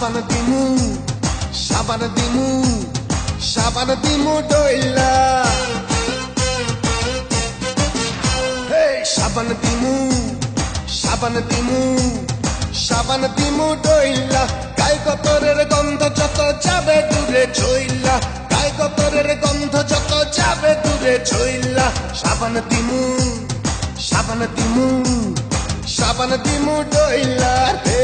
সাবান দিমু সাবান দিমু সাবান দিমু ডইলা হে সাবান দিমু সাবান দিমু সাবান দিমু ডইলা গায়ে কতরের গন্ধ যত যাবে দূরে ছইলা গায়ে কতরের গন্ধ যত যাবে দূরে ছইলা সাবান দিমু সাবান দিমু সাবান দিমু ডইলা রে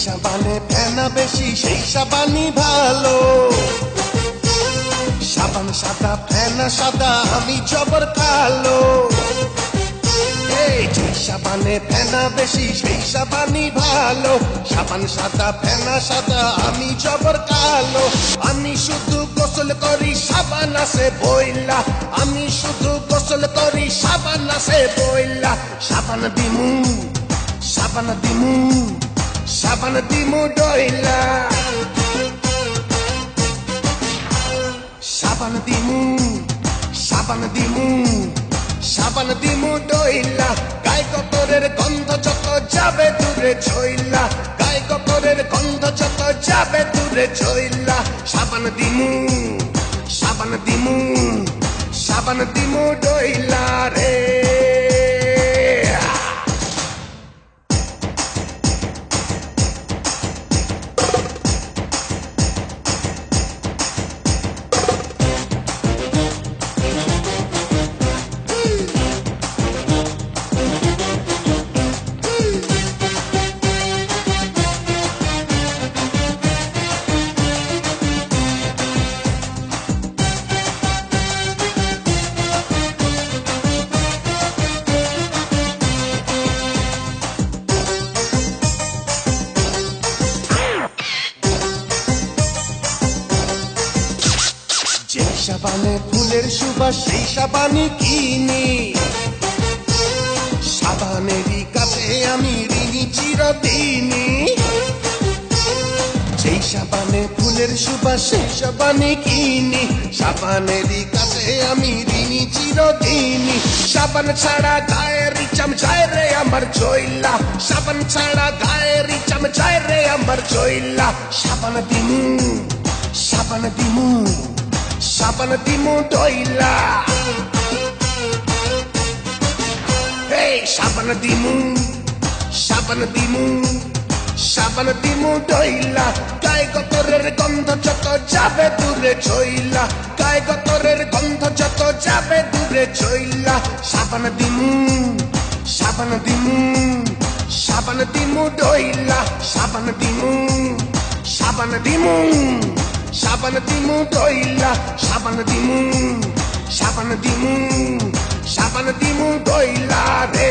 সাবানে ফেনা বেশি সেই সাবানই ভালো সাবান সাদা ফেনা সাদা আমি জবর কালো যে সাবানে ফেনা বেশি সেই সাবানই ভালো সাবান সাদা ফেনা সাদা আমি জবর কালো আমি শুধু গোসল করি সাবান আছে বইলা আমি শুধু গোসল করি সাবান আছে বইলা সাবান দিমু সাবান দিমু সাবান দিমু ডইলা সাবান দিমু সাবান দিমু সাবান দিমু ডইলা গায়ে কতরের গন্ধ যত যাবে দূরে ছইলা গায়ে কতরের গন্ধ যত যাবে দূরে ছইলা সাবান দিমু সাবান দিমু সাবান দিমু ডইলা রে যে সাবানে ফুলের সুবাস সেই সাবানই কিনি সাবানেরই কাছে আমি ঋণী চিরদিনই যেই সাবানে ফুলের সুবাস সেই সাবানই কিনি সাবানেরই কাছে আমি ঋণী চিরদিনই সাবান ছাড়া গায়ের চাম যায় রে আমার চইলা সাবান ছাড়া গায়ের চাম যায় রে আমার চইলা সাবান দিমু সাবান দিমু সাবান দিমু ডইলা হে সাবান দিমু সাবান দিমু সাবান দিমু ডইলা গায়ে কতরের গন্ধ যত যাবে দূরে ছইলা গায়ে কতরের গন্ধ যত যাবে দূরে ছইলা সাবান দিমু সাবান দিমু সাবান দিমু ডইলা সাবান দিমু সাবান দিমু সাবান দিমু ডইলা সাবান দিমু সাবান দিমু সাবান দিমু ডইলা রে